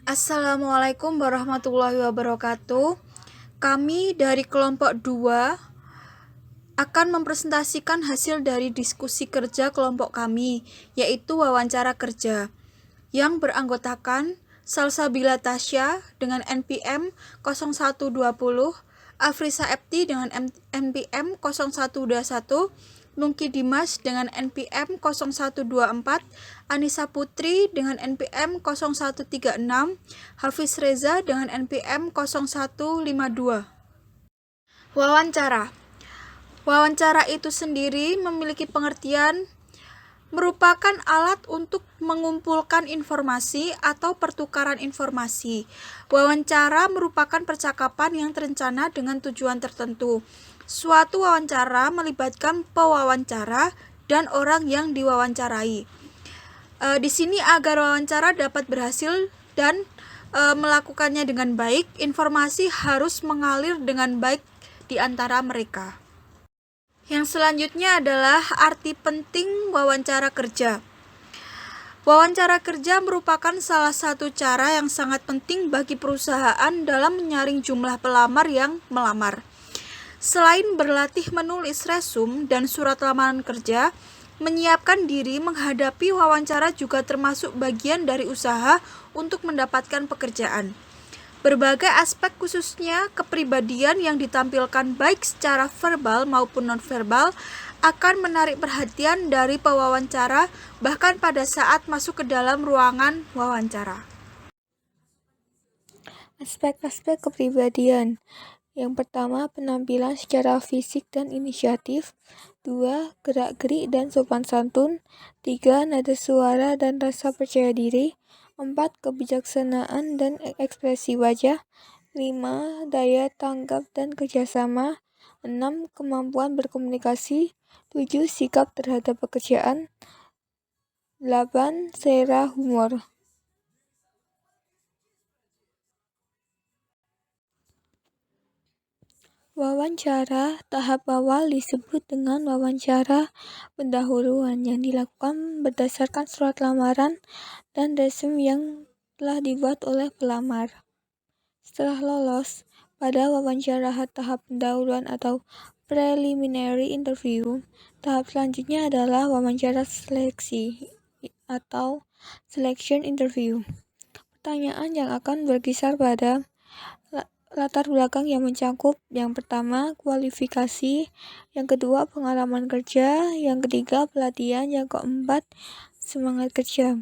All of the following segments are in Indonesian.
Assalamualaikum warahmatullahi wabarakatuh. Kami dari kelompok 2 akan mempresentasikan hasil dari diskusi kerja kelompok kami, yaitu wawancara kerja, yang beranggotakan Salsabila Tasya dengan NPM 0120, Afrisa Epti dengan NPM 0121, Nungki Dimas dengan NPM 0124, Anissa Putri dengan NPM 0136, Hafiz Reza dengan NPM 0152. Wawancara. Wawancara itu sendiri memiliki pengertian merupakan alat untuk mengumpulkan informasi atau pertukaran informasi. Wawancara merupakan percakapan yang terencana dengan tujuan tertentu. Suatu wawancara melibatkan pewawancara dan orang yang diwawancarai. Di sini agar wawancara dapat berhasil dan melakukannya dengan baik, informasi harus mengalir dengan baik di antara mereka. Yang selanjutnya adalah arti penting wawancara kerja. Wawancara kerja merupakan salah satu cara yang sangat penting bagi perusahaan dalam menyaring jumlah pelamar yang melamar. Selain berlatih menulis resume dan surat lamaran kerja, menyiapkan diri menghadapi wawancara juga termasuk bagian dari usaha untuk mendapatkan pekerjaan. Berbagai aspek khususnya kepribadian yang ditampilkan baik secara verbal maupun nonverbal akan menarik perhatian dari pewawancara bahkan pada saat masuk ke dalam ruangan wawancara. Aspek-aspek kepribadian. Yang pertama, penampilan secara fisik dan inisiatif. 2. Gerak-gerik dan sopan santun. 3. Nada suara dan rasa percaya diri. 4. Kebijaksanaan dan ekspresi wajah. 5. Daya tanggap dan kerjasama. 6. Kemampuan berkomunikasi. 7. Sikap terhadap pekerjaan. 8. Selera humor. Wawancara tahap awal disebut dengan wawancara pendahuluan yang dilakukan berdasarkan surat lamaran dan resume yang telah dibuat oleh pelamar. Setelah lolos pada wawancara tahap pendahuluan atau preliminary interview, tahap selanjutnya adalah wawancara seleksi atau selection interview. Pertanyaan yang akan berkisar pada latar belakang yang mencakup yang pertama kualifikasi, yang kedua pengalaman kerja, yang ketiga pelatihan, yang keempat semangat kerja,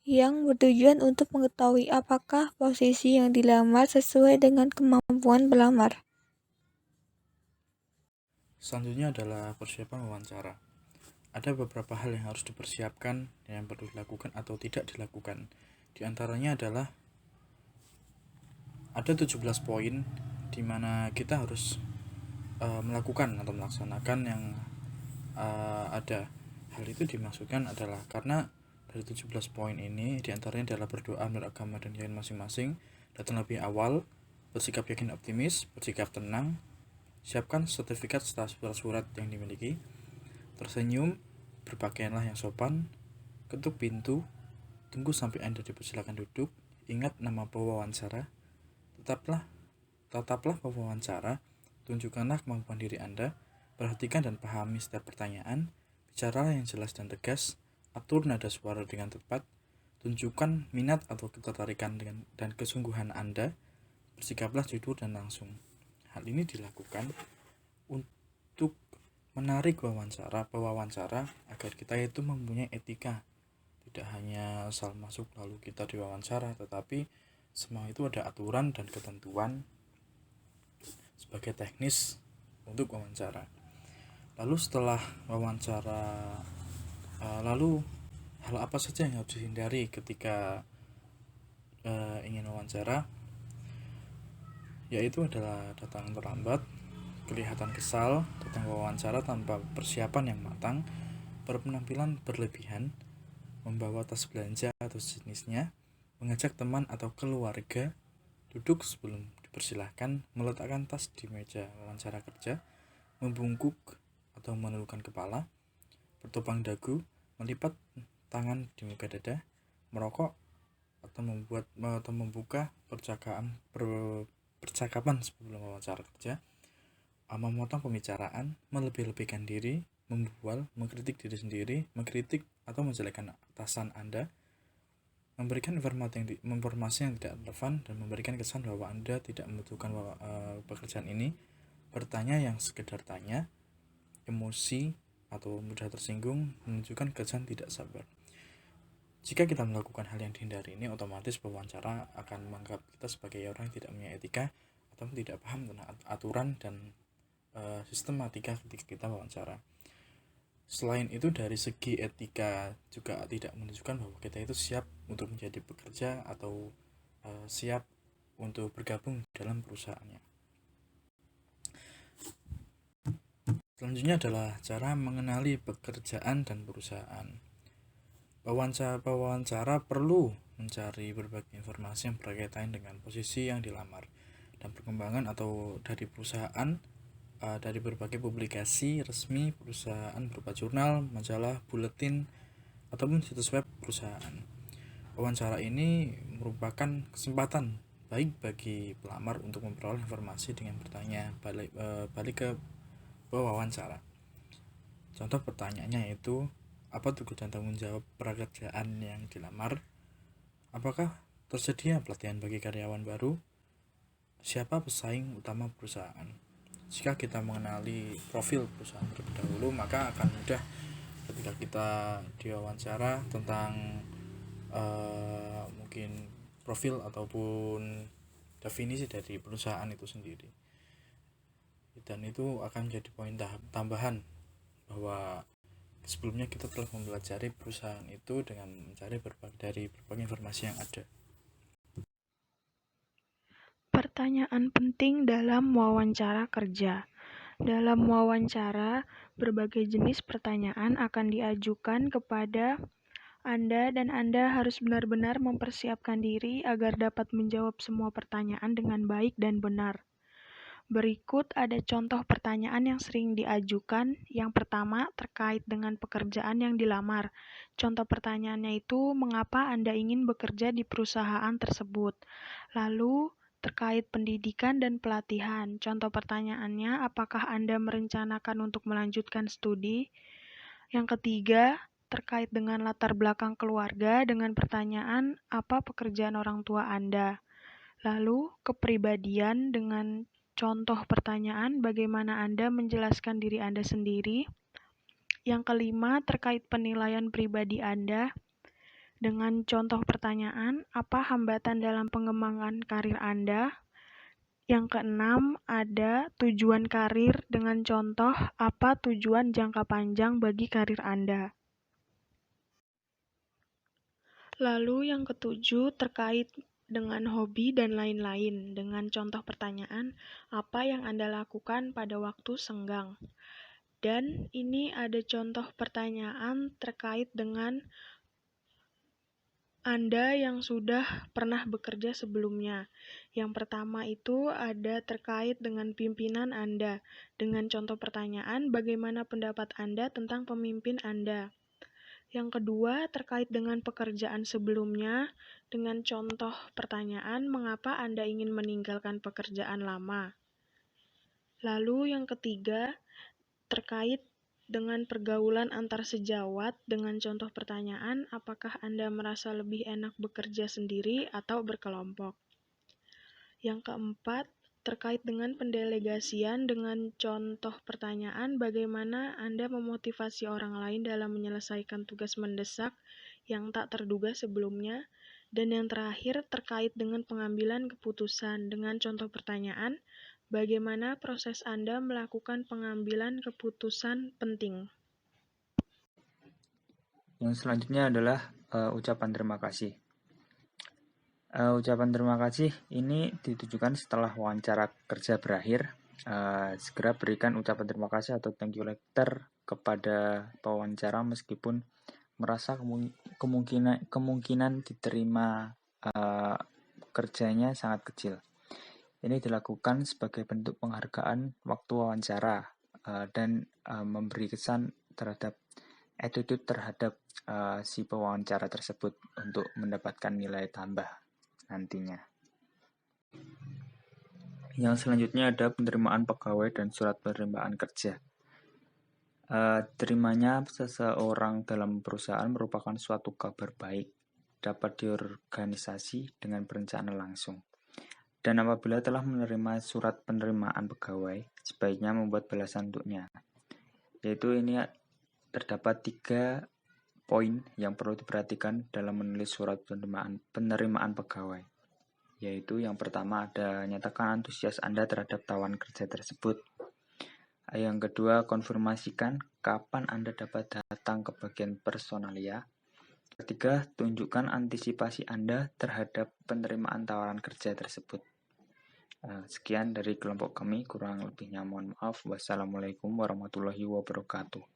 yang bertujuan untuk mengetahui apakah posisi yang dilamar sesuai dengan kemampuan pelamar. Selanjutnya adalah persiapan wawancara. Ada beberapa hal yang harus dipersiapkan yang perlu dilakukan atau tidak dilakukan. Di antaranya adalah ada 17 poin di mana kita harus melakukan atau melaksanakan yang ada. Hal itu dimaksudkan adalah karena dari 17 poin ini diantaranya adalah berdoa menurut agama dan keyakinan masing-masing, datang lebih awal, bersikap yakin optimis, bersikap tenang, siapkan sertifikat serta surat-surat yang dimiliki, tersenyum, berpakaianlah yang sopan, ketuk pintu, tunggu sampai Anda dipersilakan duduk, ingat nama pewawancara, tataplah pewawancara, tunjukkanlah kemampuan diri Anda, perhatikan dan pahami setiap pertanyaan, bicaralah yang jelas dan tegas, atur nada suara dengan tepat, tunjukkan minat atau ketertarikan dan kesungguhan Anda, bersikaplah jujur dan langsung. Hal ini dilakukan untuk menarik pewawancara agar kita itu mempunyai etika. Tidak hanya asal masuk lalu kita diwawancara, tetapi semua itu ada aturan dan ketentuan sebagai teknis untuk wawancara. Lalu setelah wawancara, lalu hal apa saja yang harus dihindari ketika ingin wawancara, yaitu adalah datang terlambat, kelihatan kesal, datang wawancara tanpa persiapan yang matang, berpenampilan berlebihan, membawa tas belanja atau sejenisnya, mengajak teman atau keluarga, duduk sebelum dipersilahkan, meletakkan tas di meja wawancara kerja, membungkuk atau menundukkan kepala, bertopang dagu, melipat tangan di muka dada, merokok atau membuka percakapan sebelum wawancara kerja, memotong pembicaraan, melebih-lebihkan diri, membual, mengkritik diri sendiri, mengkritik atau menjelekkan atasan Anda, memberikan informasi yang tidak relevan, dan memberikan kesan bahwa Anda tidak membutuhkan pekerjaan ini, bertanya yang sekedar tanya, emosi atau mudah tersinggung, menunjukkan kesan tidak sabar. Jika kita melakukan hal yang dihindari ini, otomatis pewawancara akan menganggap kita sebagai orang yang tidak punya etika atau tidak paham tentang aturan dan sistematika ketika kita wawancara. Selain itu, dari segi etika juga tidak menunjukkan bahwa kita itu siap untuk menjadi pekerja atau siap untuk bergabung dalam perusahaannya. Selanjutnya adalah cara mengenali pekerjaan dan perusahaan. Pewawancara perlu mencari berbagai informasi yang berkaitan dengan posisi yang dilamar dan perkembangan atau dari perusahaan, dari berbagai publikasi resmi perusahaan berupa jurnal, majalah, buletin, ataupun situs web perusahaan. Wawancara ini merupakan kesempatan baik bagi pelamar untuk memperoleh informasi dengan bertanya balik ke pewawancara. Contoh pertanyaannya yaitu, apa tugas dan tanggung jawab pekerjaan yang dilamar? Apakah tersedia pelatihan bagi karyawan baru? Siapa pesaing utama perusahaan? Jika kita mengenali profil perusahaan terlebih dahulu, maka akan mudah ketika kita diwawancara tentang mungkin profil ataupun definisi dari perusahaan itu sendiri. Dan itu akan menjadi poin tambahan bahwa sebelumnya kita telah mempelajari perusahaan itu dengan mencari berbagai informasi yang ada. Pertanyaan penting dalam wawancara kerja. Dalam wawancara, berbagai jenis pertanyaan akan diajukan kepada Anda dan Anda harus benar-benar mempersiapkan diri agar dapat menjawab semua pertanyaan dengan baik dan benar. Berikut ada contoh pertanyaan yang sering diajukan. Yang pertama, terkait dengan pekerjaan yang dilamar. Contoh pertanyaannya itu, mengapa Anda ingin bekerja di perusahaan tersebut? Lalu, terkait pendidikan dan pelatihan. Contoh pertanyaannya, apakah Anda merencanakan untuk melanjutkan studi? Yang ketiga, terkait dengan latar belakang keluarga dengan pertanyaan, apa pekerjaan orang tua Anda? Lalu, kepribadian dengan contoh pertanyaan, bagaimana Anda menjelaskan diri Anda sendiri? Yang kelima, terkait penilaian pribadi Anda dengan contoh pertanyaan, apa hambatan dalam pengembangan karir Anda? Yang keenam, ada tujuan karir dengan contoh, apa tujuan jangka panjang bagi karir Anda? Lalu yang ketujuh, terkait dengan hobi dan lain-lain, dengan contoh pertanyaan, apa yang Anda lakukan pada waktu senggang? Dan ini ada contoh pertanyaan terkait dengan Anda yang sudah pernah bekerja sebelumnya. Yang pertama itu ada terkait dengan pimpinan Anda, dengan contoh pertanyaan, bagaimana pendapat Anda tentang pemimpin Anda? Yang kedua, terkait dengan pekerjaan sebelumnya, dengan contoh pertanyaan, mengapa Anda ingin meninggalkan pekerjaan lama? Lalu yang ketiga, terkait dengan pergaulan antar sejawat, dengan contoh pertanyaan, apakah Anda merasa lebih enak bekerja sendiri atau berkelompok? Yang keempat, terkait dengan pendelegasian, dengan contoh pertanyaan, bagaimana Anda memotivasi orang lain dalam menyelesaikan tugas mendesak yang tak terduga sebelumnya? Dan yang terakhir, terkait dengan pengambilan keputusan, dengan contoh pertanyaan, bagaimana proses Anda melakukan pengambilan keputusan penting? Yang selanjutnya adalah ucapan terima kasih. Ucapan terima kasih ini ditujukan setelah wawancara kerja berakhir. Segera berikan ucapan terima kasih atau thank you letter kepada pewawancara meskipun merasa kemungkinan diterima kerjanya sangat kecil. Ini dilakukan sebagai bentuk penghargaan waktu wawancara dan memberi kesan terhadap attitude terhadap si pewawancara tersebut untuk mendapatkan nilai tambah nantinya. Yang selanjutnya ada penerimaan pegawai dan surat penerimaan kerja. Terimanya seseorang dalam perusahaan merupakan suatu kabar baik, dapat diorganisasi dengan berencana langsung. Dan apabila telah menerima surat penerimaan pegawai, sebaiknya membuat balasan untuknya. Yaitu ini terdapat 3 poin yang perlu diperhatikan dalam menulis surat penerimaan pegawai. Yaitu yang pertama ada nyatakan antusias Anda terhadap tawaran kerja tersebut. Yang kedua, konfirmasikan kapan Anda dapat datang ke bagian personalia. Ketiga, tunjukkan antisipasi Anda terhadap penerimaan tawaran kerja tersebut. Sekian dari kelompok kami, kurang lebihnya mohon maaf. Wassalamualaikum warahmatullahi wabarakatuh.